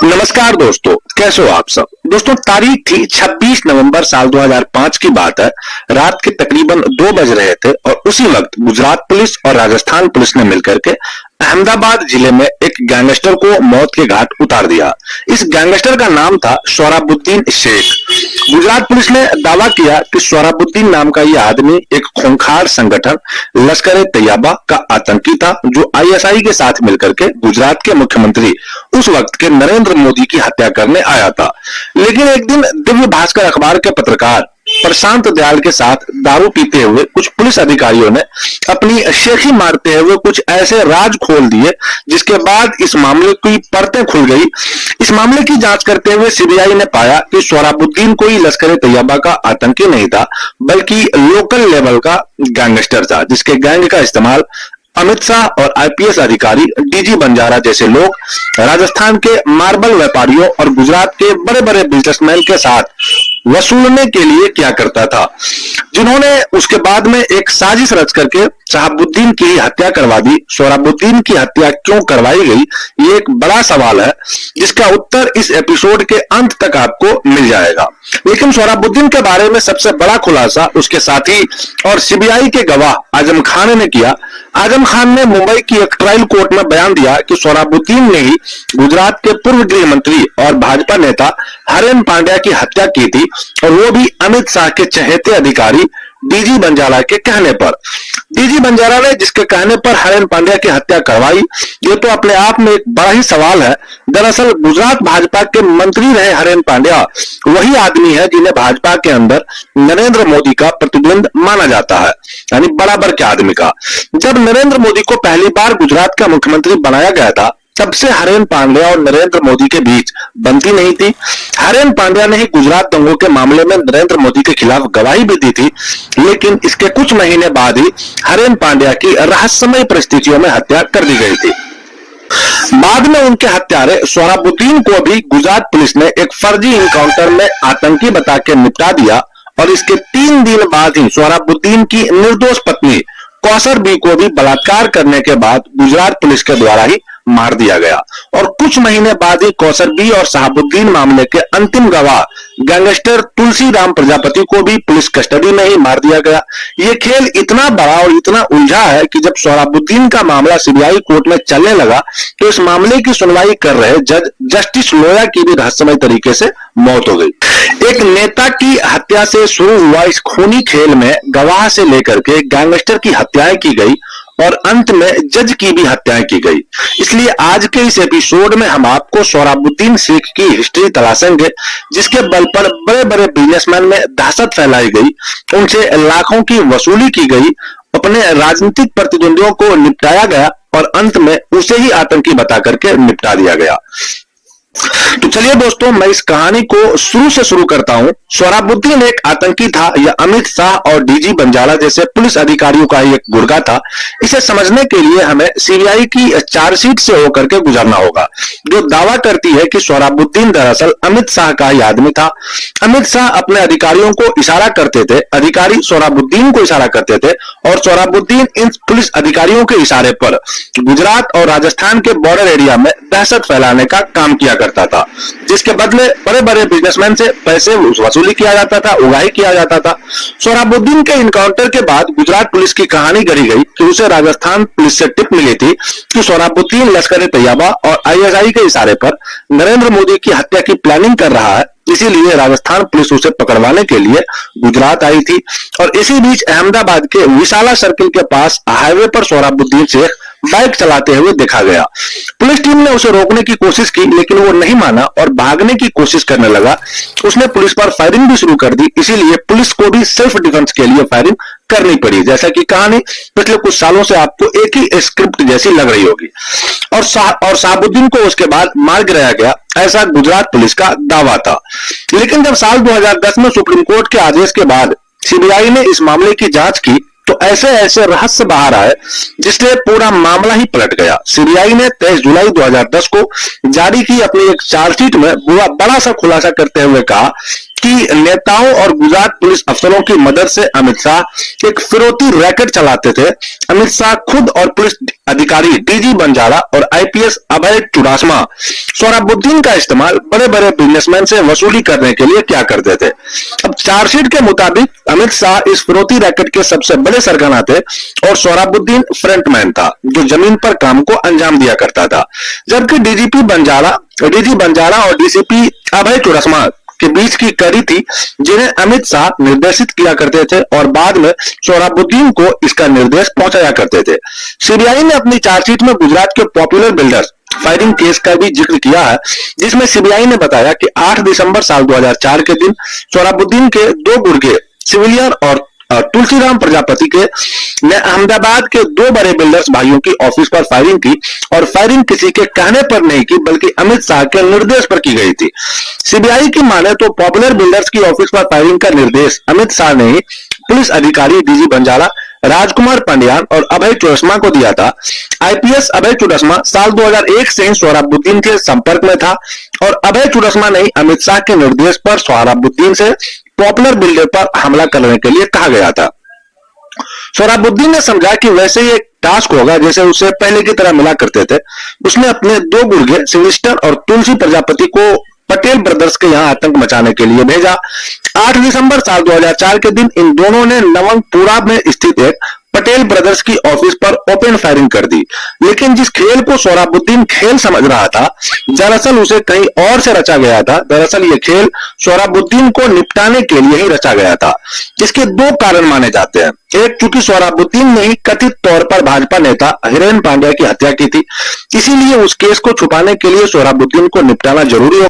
नमस्कार दोस्तों, कैसे हो आप सब। दोस्तों, तारीख थी 26 नवंबर साल 2005 की बात है। रात के तकरीबन 2 बज रहे थे और उसी वक्त गुजरात पुलिस और राजस्थान पुलिस ने मिलकर के अहमदाबाद जिले में एक गैंगस्टर को मौत के घाट उतार दिया। इस गैंगस्टर का नाम था सोहराबुद्दीन शेख। गुजरात पुलिस ने दावा किया कि सोहराबुद्दीन नाम का यह आदमी एक खूंखार संगठन लश्कर तैयबा का आतंकी था, जो आईएसआई के साथ मिलकर के गुजरात के मुख्यमंत्री उस वक्त के नरेंद्र मोदी की हत्या करने आया था। लेकिन एक दिन दिव्य भास्कर अखबार के पत्रकार प्रशांत दयाल के साथ दारू पीते हुए कुछ पुलिस अधिकारियों ने अपनी शेखी मारते हुए कुछ ऐसे राज खोल दिए, जिसके बाद इस मामले की परतें खुल गई। इस मामले की जांच करते हुए सीबीआई ने पाया कि सोहराबुद्दीन कोई लश्कर तैयबा का आतंकी नहीं था, बल्कि लोकल लेवल का गैंगस्टर था, जिसके गैंग का इस्तेमाल अमित शाह और आईपीएस अधिकारी डीजी बंजारा जैसे लोग राजस्थान के मार्बल व्यापारियों और गुजरात के बड़े बड़े बिजनेसमैन के साथ वसूलने के लिए क्या करता था, जिन्होंने उसके बाद में एक साजिश रच करके शहाबुद्दीन की हत्या करवा दी। सोहराबुद्दीन की हत्या क्यों करवाई गई, ये एक बड़ा सवाल है, जिसका उत्तर इस एपिसोड के अंत तक आपको मिल जाएगा। लेकिन सोहराबुद्दीन के बारे में सबसे बड़ा खुलासा उसके साथी और सीबीआई के गवाह आजम खान ने किया। आजम खान ने मुंबई की एक ट्रायल कोर्ट में बयान दिया कि सोहराबुद्दीन ने ही गुजरात के पूर्व गृह मंत्री और भाजपा नेता हरेन पांड्या की हत्या की थी, और वो भी अमित शाह के चहेते अधिकारी डीजी बंजारा के कहने पर। डीजी बंजारा ने जिसके कहने पर हरेन पांड्या की हत्या करवाई, ये तो अपने आप में एक बड़ा ही सवाल है। दरअसल गुजरात भाजपा के मंत्री रहे हरेन पांड्या वही आदमी है जिन्हें भाजपा के अंदर नरेंद्र मोदी का प्रतिद्वंद माना जाता है, यानी बराबर के आदमी का। जब नरेंद्र मोदी को पहली बार गुजरात का मुख्यमंत्री बनाया गया था, तब से हरेन पांड्या और नरेंद्र मोदी के बीच बनती नहीं थी। हरेन पांड्या ने ही गुजरात दंगों के मामले में नरेंद्र मोदी के खिलाफ गवाही भी दी थी, लेकिन इसके कुछ महीने बाद ही हरेन पांड्या की रहस्यमय परिस्थितियों में हत्या कर दी गई थी। बाद में उनके हत्यारे सोहराबुद्दीन को भी गुजरात पुलिस ने एक फर्जी इनकाउंटर में आतंकी बता के निपटा दिया, और इसके 3 दिन बाद ही सोहराबुद्दीन की निर्दोष पत्नी कौसर बी को भी बलात्कार करने के बाद गुजरात पुलिस के द्वारा ही मार दिया गया। और कुछ महीने बाद ही कौसर बी और शहाबुद्दीन मामले के अंतिम गवाह गैंगस्टर तुलसी राम प्रजापति को भी पुलिस कस्टडी में ही मार दिया गया। ये खेल इतना बड़ा और इतना उलझा है कि जब सोहराबुद्दीन का मामला सीबीआई कोर्ट में चलने लगा, तो इस मामले की सुनवाई कर रहे जज जस्टिस लोया की भी रहस्यमय तरीके से मौत हो गई। एक नेता की हत्या से शुरू हुआ इस खूनी खेल में गवाह से लेकर के गैंगस्टर की हत्याएं की गई और अंत में जज की भी हत्याएं की गई। इसलिए आज के इस एपिसोड में हम आपको सोहराबुद्दीन शेख की हिस्ट्री तलाशेंगे, जिसके बल पर बड़े बड़े बिजनेसमैन में दहशत फैलाई गई, उनसे लाखों की वसूली की गई, अपने राजनीतिक प्रतिद्वंदियों को निपटाया गया और अंत में उसे ही आतंकी बता करके निपटा दिया गया। तो चलिए दोस्तों, मैं इस कहानी को शुरू से शुरू करता हूं। सोहराबुद्दीन एक आतंकी था या अमित शाह और डीजी बंजारा जैसे पुलिस अधिकारियों का ही एक गुर्गा था, इसे समझने के लिए हमें सीबीआई की चार्जशीट से होकर के गुजरना होगा, जो दावा करती है कि सोहराबुद्दीन दरअसल अमित शाह का ही आदमी था। अमित शाह अपने अधिकारियों को इशारा करते थे, अधिकारी सोहराबुद्दीन को इशारा करते थे, और सोहराबुद्दीन इन पुलिस अधिकारियों के इशारे पर गुजरात और राजस्थान के बॉर्डर एरिया में दहशत फैलाने का काम किया करता था, जिसके बदले बड़े बड़े बिजनेसमैन से पैसे वसूली किया जाता था, उगाही किया जाता था। सोहराबुद्दीन के इनकाउंटर के बाद गुजरात पुलिस की कहानी गढ़ी गई कि उसे राजस्थान पुलिस से टिप मिली थी कि सोहराबुद्दीन लश्कर तैयबा और आईएसआई के इशारे पर नरेंद्र मोदी की हत्या की प्लानिंग कर रहा है, इसीलिए राजस्थान पुलिस उसे पकड़वाने के लिए गुजरात आई थी। और इसी बीच अहमदाबाद के विशाला सर्किल के पास हाईवे पर सोहराबुद्दीन शेख बाइक चलाते हुए देखा गया। पुलिस टीम ने उसे रोकने की कोशिश की, लेकिन वो नहीं माना और भागने की कोशिश करने लगा। उसने पुलिस पर फायरिंग भी शुरू कर दी, इसीलिए पुलिस को भी सेल्फ डिफेंस के लिए फायरिंग करनी पड़ी। जैसा कि कहानी पिछले कुछ सालों से आपको एक ही स्क्रिप्ट जैसी लग रही होगी। और शहाबुद्दीन को उसके बाद मार गिराया गया, ऐसा गुजरात पुलिस का दावा था। लेकिन जब साल 2010 में सुप्रीम कोर्ट के आदेश के बाद सीबीआई ने इस मामले की जांच की, तो ऐसे ऐसे रहस्य बाहर आए जिससे पूरा मामला ही पलट गया। सीबीआई ने 23 जुलाई 2010 को जारी की अपनी एक चार्जशीट में बड़ा सा खुलासा करते हुए कहा कि नेताओं और गुजरात पुलिस अफसरों की मदद से अमित शाह एक फिरौती रैकेट चलाते थे। अमित शाह खुद और पुलिस अधिकारी डीजी बंजारा और आईपीएस अभय चुडासमा सोहराबुद्दीन का इस्तेमाल बड़े बड़े बिजनेसमैन से वसूली करने के लिए क्या करते थे। अब चार्जशीट के मुताबिक अमित शाह इस फिरौती रैकेट के सबसे बड़े सरगना थे और सोहराबुद्दीन फ्रंटमैन था जो जमीन पर काम को अंजाम दिया करता था, जबकि डीजी बंजारा और डीसीपी अभय चुडासमा के बीच की कड़ी थी जिन्हें अमित शाह निर्देशित किया करते थे और बाद में सोहराबुद्दीन को इसका निर्देश पहुंचाया करते थे। सीबीआई ने अपनी चार्जशीट में गुजरात के पॉपुलर बिल्डर्स फायरिंग केस का भी जिक्र किया है, जिसमें सीबीआई ने बताया कि 8 दिसंबर साल 2004 के दिन सोहराबुद्दीन के 2 गुर्गे सिविलियन और तुलसीराम प्रजापति के ने अहमदाबाद के 2 बड़े बिल्डर्स भाइयों की ऑफिस पर फायरिंग की और फायरिंग किसी के कहने पर नहीं की बल्कि अमित शाह के निर्देश पर की गई थी। सीबीआई की माने तो पॉपुलर बिल्डर्स की ऑफिस पर फायरिंग का निर्देश अमित शाह ने पुलिस अधिकारी डीजी बंजारा, राजकुमार पांड्यान और अभय चुडासमा को दिया था। आईपीएस अभय चुडासमा साल 2001 से ही सोहराबुद्दीन के संपर्क में था और अभय चुडासमा ने अमित शाह के निर्देश पर सोहराबुद्दीन से पॉपुलर बिल्डर पर हमला करने के लिए कहा गया था। सोहराबुद्दीन ने समझा कि वैसे ही एक टास्क होगा जैसे उसे पहले की तरह मिला करते थे। उसने अपने 2 गुर्गे सिविलिस्टन और तुलसी प्रजापति को पटेल ब्रदर्स के यहां आतंक मचाने के लिए भेजा। 8 दिसंबर साल 2004 के दिन इन दोनों ने नवंगपुरा में स्थित एक पटेल ब्रदर्स की ऑफिस पर ओपन फायरिंग कर दी, लेकिन जिस खेल को सोहराबुद्दीन खेल समझ रहा था दरअसल उसे कहीं और से रचा गया था। दरअसल ये खेल सोहराबुद्दीन को निपटाने के लिए ही रचा गया था। इसके 2 कारण माने जाते हैं। एक, चूंकि सोहराबुद्दीन ने ही कथित तौर पर भाजपा नेता हिरेन पांड्या की हत्या की थी, इसीलिए उस केस को छुपाने के लिए सोहराबुद्दीन को निपटाना जरूरी हो।